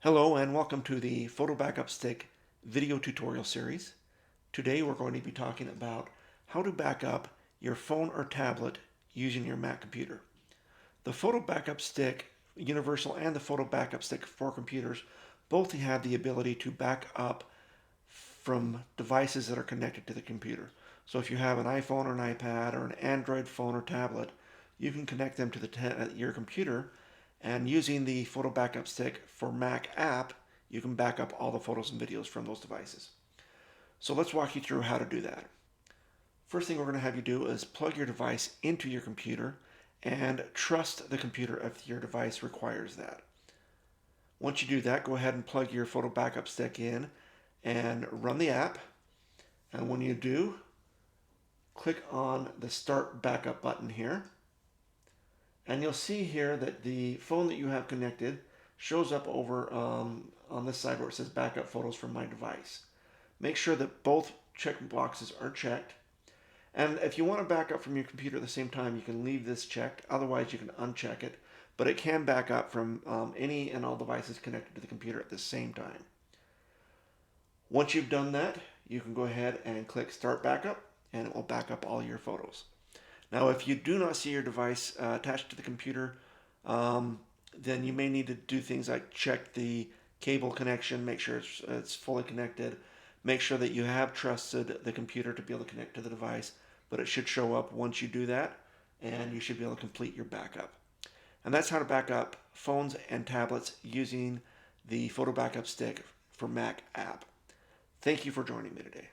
Hello and welcome to the Photo Backup Stick video tutorial series. Today we're going to be talking about how to back up your phone or tablet using your Mac computer. The Photo Backup Stick Universal and the Photo Backup Stick for computers both have the ability to back up from devices that are connected to the computer. So if you have an iPhone or an iPad or an Android phone or tablet, you can connect them to your computer, and using the Photo Backup Stick for Mac app, you can back up all the photos and videos from those devices. So let's walk you through how to do that. First thing we're going to have you do is plug your device into your computer and trust the computer if your device requires that. Once you do that, go ahead and plug your Photo Backup Stick in and run the app. And when you do, click on the Start Backup button here. And you'll see here that the phone that you have connected shows up over on this side where it says Backup Photos from my device. Make sure that both check boxes are checked. And if you want to back up from your computer at the same time, you can leave this checked. Otherwise, you can uncheck it. But it can back up from any and all devices connected to the computer at the same time. Once you've done that, you can go ahead and click Start Backup, and it will back up all your photos. Now, if you do not see your device attached to the computer, then you may need to do things like check the cable connection, make sure it's fully connected, make sure that you have trusted the computer to be able to connect to the device, but it should show up once you do that, and you should be able to complete your backup. And that's how to back up phones and tablets using the Photo Backup Stick for Mac app. Thank you for joining me today.